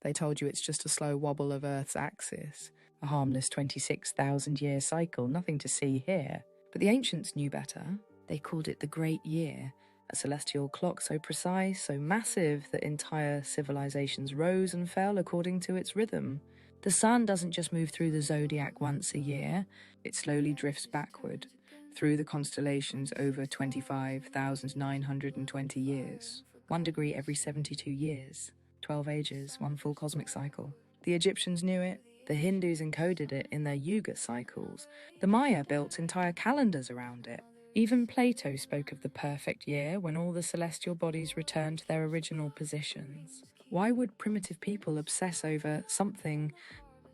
They told you it's just a slow wobble of Earth's axis, a harmless 26,000-year cycle, nothing to see here. But the ancients knew better. They called it the Great Year, a celestial clock so precise, so massive that entire civilizations rose and fell according to its rhythm. The sun doesn't just move through the zodiac once a year, it slowly drifts backward, through the constellations over 25,920 years. 1 degree every 72 years. 12 ages, one full cosmic cycle. The Egyptians knew it. The Hindus encoded it in their yuga cycles. The Maya built entire calendars around it. Even Plato spoke of the perfect year when all the celestial bodies returned to their original positions. Why would primitive people obsess over something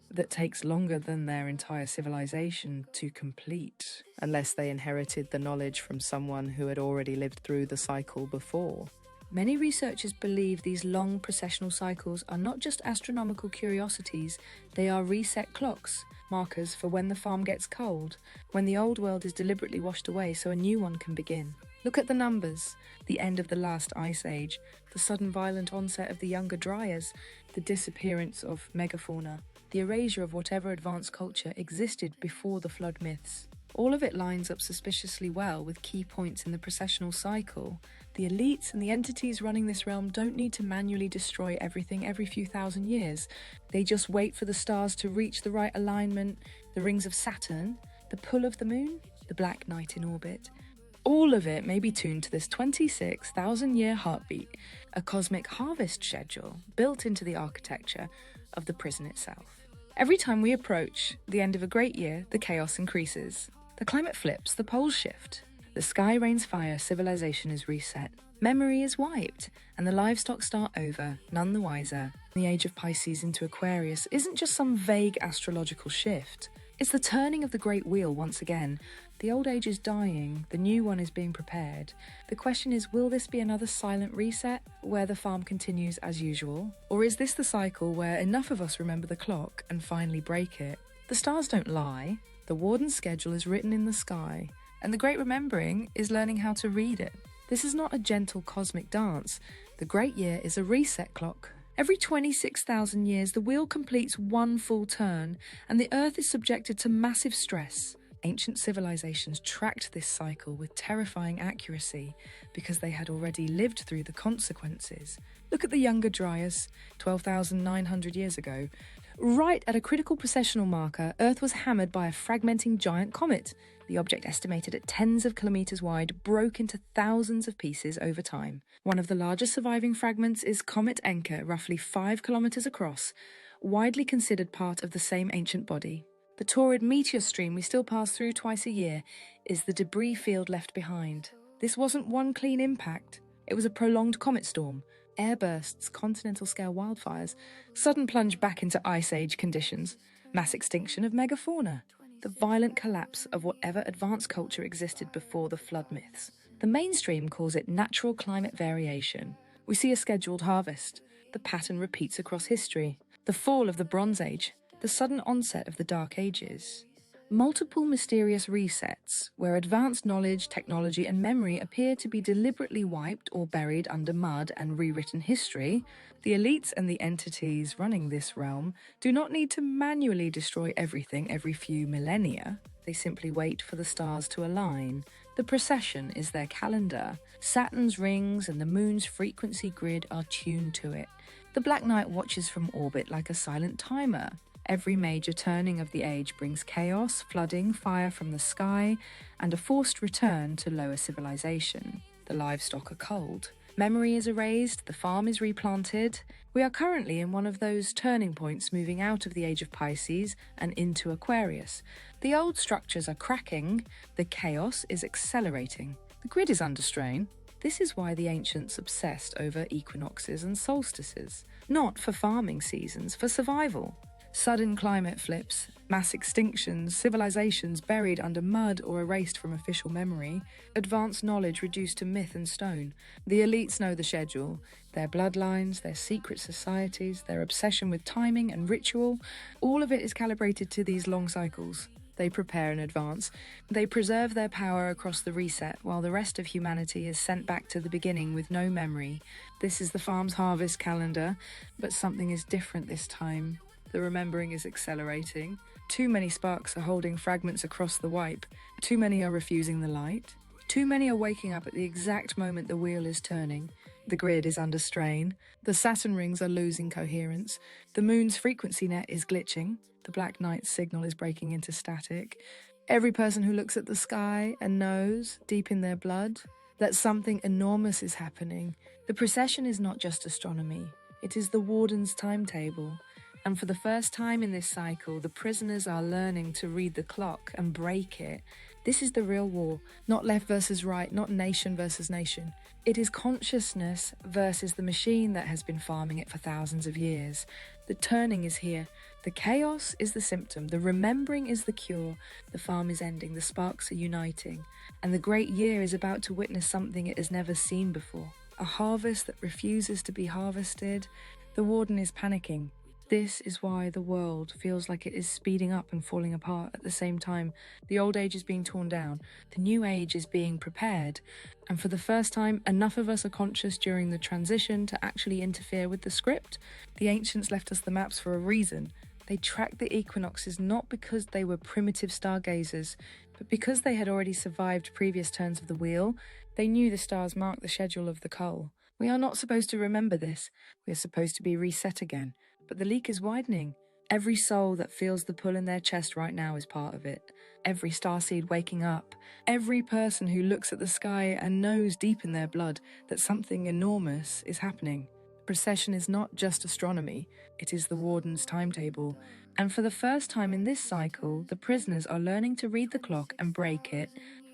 that takes longer than their entire civilization to complete, unless they inherited the knowledge from someone who had already lived through the cycle before? Many researchers believe these long precessional cycles are not just astronomical curiosities, they are reset clocks, markers for when the farm gets cold, when the old world is deliberately washed away so a new one can begin. Look at the numbers: the end of the last ice age, the sudden violent onset of the Younger Dryas, the disappearance of megafauna, the erasure of whatever advanced culture existed before the flood myths. All of it lines up suspiciously well with key points in the precessional cycle. The elites and the entities running this realm don't need to manually destroy everything every few thousand years. They just wait for the stars to reach the right alignment, the rings of Saturn, the pull of the moon, the black night in orbit. All of it may be tuned to this 26,000-year heartbeat, a cosmic harvest schedule built into the architecture of the prison itself. Every time we approach the end of a great year, the chaos increases. The climate flips, the poles shift. The sky rains fire, civilization is reset. Memory is wiped, and the livestock start over, none the wiser. The Age of Pisces into Aquarius isn't just some vague astrological shift. It's the turning of the great wheel once again. The old age is dying, the new one is being prepared. The question is, will this be another silent reset, where the farm continues as usual? Or is this the cycle where enough of us remember the clock and finally break it? The stars don't lie. The Warden's schedule is written in the sky, and the great remembering is learning how to read it. This is not a gentle cosmic dance. The great year is a reset clock. Every 26,000 years, the wheel completes one full turn, and the Earth is subjected to massive stress. Ancient civilizations tracked this cycle with terrifying accuracy because they had already lived through the consequences. Look at the Younger Dryas, 12,900 years ago. Right at a critical precessional marker, Earth was hammered by a fragmenting giant comet. The object, estimated at tens of kilometers wide, broke into thousands of pieces over time. One of the largest surviving fragments is Comet Encke, roughly 5 kilometers across, widely considered part of the same ancient body. The torrid meteor stream we still pass through twice a year is the debris field left behind. This wasn't one clean impact. It was a prolonged comet storm, airbursts, continental-scale wildfires, sudden plunge back into ice age conditions, mass extinction of megafauna, the violent collapse of whatever advanced culture existed before the flood myths. The mainstream calls it natural climate variation. We see a scheduled harvest. The pattern repeats across history. The fall of the Bronze Age, the sudden onset of the Dark Ages. Multiple mysterious resets, where advanced knowledge, technology, and memory appear to be deliberately wiped or buried under mud and rewritten history. The elites and the entities running this realm do not need to manually destroy everything every few millennia. They simply wait for the stars to align. The precession is their calendar. Saturn's rings and the moon's frequency grid are tuned to it. The Black Night watches from orbit like a silent timer. Every major turning of the age brings chaos, flooding, fire from the sky, and a forced return to lower civilization. The livestock are cold. Memory is erased, the farm is replanted. We are currently in one of those turning points, moving out of the Age of Pisces and into Aquarius. The old structures are cracking, the chaos is accelerating. The grid is under strain. This is why the ancients obsessed over equinoxes and solstices. Not for farming seasons, for survival. Sudden climate flips, mass extinctions, civilizations buried under mud or erased from official memory, advanced knowledge reduced to myth and stone. The elites know the schedule, their bloodlines, their secret societies, their obsession with timing and ritual. All of it is calibrated to these long cycles. They prepare in advance. They preserve their power across the reset, while the rest of humanity is sent back to the beginning with no memory. This is the farm's harvest calendar, but something is different this time. The remembering is accelerating. Too many sparks are holding fragments across the wipe. Too many are refusing the light. Too many are waking up at the exact moment the wheel is turning. The grid is under strain. The Saturn rings are losing coherence. The moon's frequency net is glitching. The black night's signal is breaking into static. Every person who looks at the sky and knows, deep in their blood, that something enormous is happening. The precession is not just astronomy. It is the Warden's timetable. And for the first time in this cycle, the prisoners are learning to read the clock and break it. This is the real war, not left versus right, not nation versus nation. It is consciousness versus the machine that has been farming it for thousands of years. The turning is here. The chaos is the symptom. The remembering is the cure. The farm is ending. The sparks are uniting. And the great year is about to witness something it has never seen before. A harvest that refuses to be harvested. The Warden is panicking. This is why the world feels like it is speeding up and falling apart at the same time. The old age is being torn down. The new age is being prepared. And for the first time, enough of us are conscious during the transition to actually interfere with the script. The ancients left us the maps for a reason. They tracked the equinoxes not because they were primitive stargazers, but because they had already survived previous turns of the wheel. They knew the stars marked the schedule of the cull. We are not supposed to remember this. We are supposed to be reset again. But the leak is widening. Every soul that feels the pull in their chest right now is part of it. Every starseed waking up. Every person who looks at the sky and knows deep in their blood that something enormous is happening. Precession is not just astronomy. It is the Warden's timetable. And for the first time in this cycle, the prisoners are learning to read the clock and break it.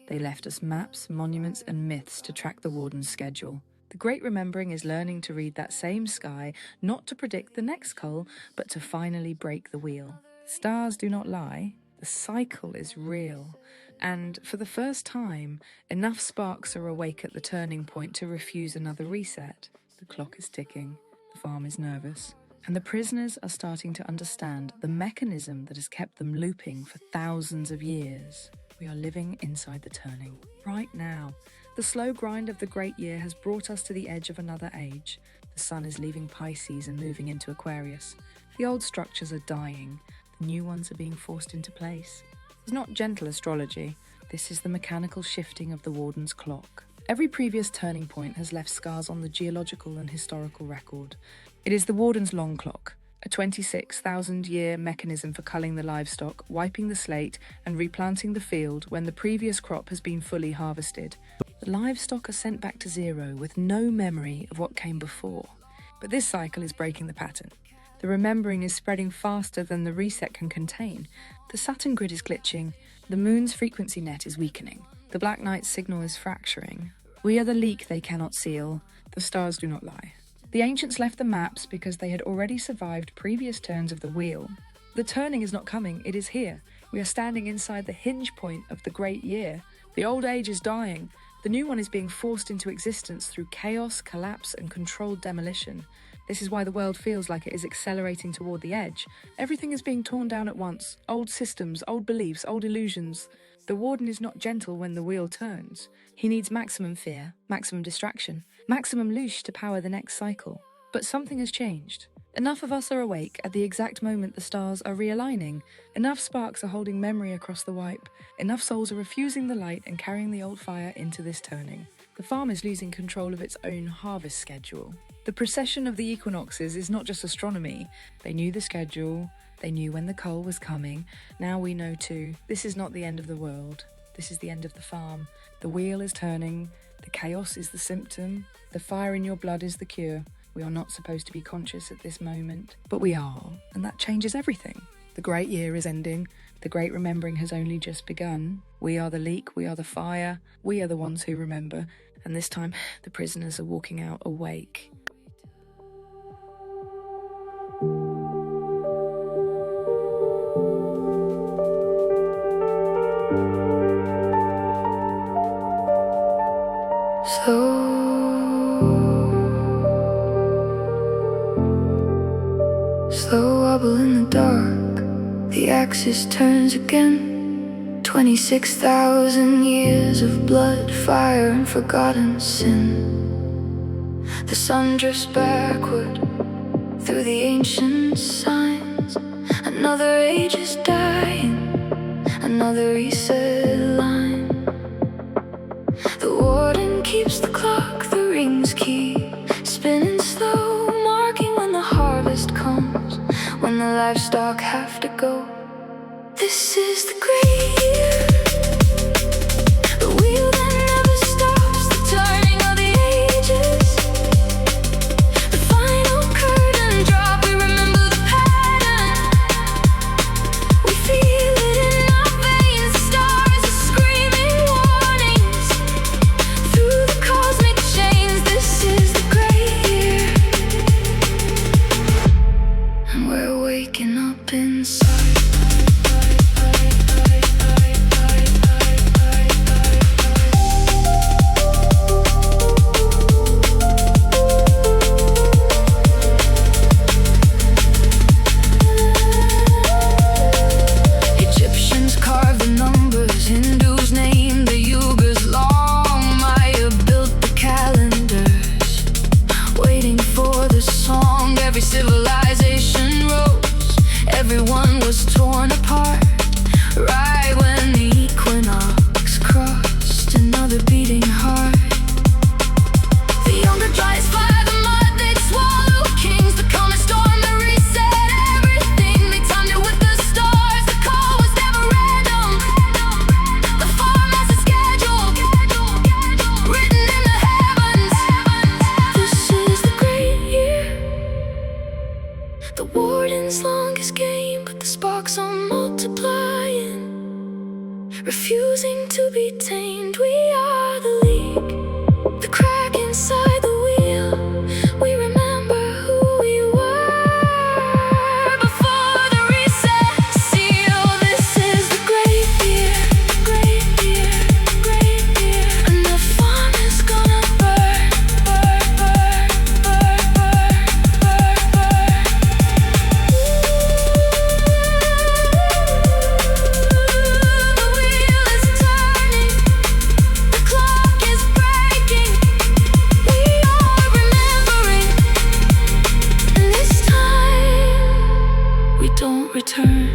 They left us maps, monuments, and myths to track the Warden's schedule. The Great Remembering is learning to read that same sky, not to predict the next cull, but to finally break the wheel. The stars do not lie. The cycle is real. And for the first time, enough sparks are awake at the turning point to refuse another reset. The clock is ticking. The farm is nervous. And the prisoners are starting to understand the mechanism that has kept them looping for thousands of years. We are living inside the turning. Right now. The slow grind of the great year has brought us to the edge of another age. The sun is leaving Pisces and moving into Aquarius. The old structures are dying. The new ones are being forced into place. It's not gentle astrology. This is the mechanical shifting of the Warden's clock. Every previous turning point has left scars on the geological and historical record. It is the Warden's long clock, a 26,000-year mechanism for culling the livestock, wiping the slate and replanting the field when the previous crop has been fully harvested. The livestock are sent back to zero with no memory of what came before. But this cycle is breaking the pattern. The remembering is spreading faster than the reset can contain. The Saturn grid is glitching. The moon's frequency net is weakening. The black night's signal is fracturing. We are the leak they cannot seal. The stars do not lie. The ancients left the maps because they had already survived previous turns of the wheel. The turning is not coming, it is here. We are standing inside the hinge point of the great year. The old age is dying. The new one is being forced into existence through chaos, collapse, and controlled demolition. This is why the world feels like it is accelerating toward the edge. Everything is being torn down at once. Old systems, old beliefs, old illusions. The Warden is not gentle when the wheel turns. He needs maximum fear, maximum distraction, maximum loosh to power the next cycle. But something has changed. Enough of us are awake at the exact moment the stars are realigning. Enough sparks are holding memory across the wipe. Enough souls are refusing the light and carrying the old fire into this turning. The farm is losing control of its own harvest schedule. The precession of the equinoxes is not just astronomy. They knew the schedule. They knew when the cull was coming. Now we know too. This is not the end of the world. This is the end of the farm. The wheel is turning. The chaos is the symptom. The fire in your blood is the cure. We are not supposed to be conscious at this moment, but we are, and that changes everything. The great year is ending. The great remembering has only just begun. We are the leak, we are the fire, we are the ones who remember, and this time the prisoners are walking out awake. Slow wobble in the dark. The axis turns again. 26,000 years of blood, fire, and forgotten sin. The sun drifts backward through the ancient signs. Another age is dying, another reset line. The warden keeps the clock, the rings keep spinning slow, marking when the harvest comes, when the livestock have to go. This is the great year, the wheel that never stops, the turning of the ages. The final curtain drop, we remember the pattern. We feel it in our veins, the stars are screaming warnings. Through the cosmic chains, this is the great year. And we're waking up inside. Every civilization rose, everyone was torn apart. Right when the equinox crossed, another beating heart. The younger dryas fly the mud, they'd swallow kings. The comet storm, they reset everything. They timed it with the stars, the call was never random. The farm has a schedule, written in the heavens. This is the great year, the warden's longest game, but the sparks are multiplying, refusing to be tamed. We are the league, the crack inside the wheel. We remember who we were before the reset seal. This is the great year, great year, great year. And the farm is gonna burn, burn, burn, burn, burn, burn, burn. The wheel is turning, the clock is breaking. We are remembering, and this time we don't return.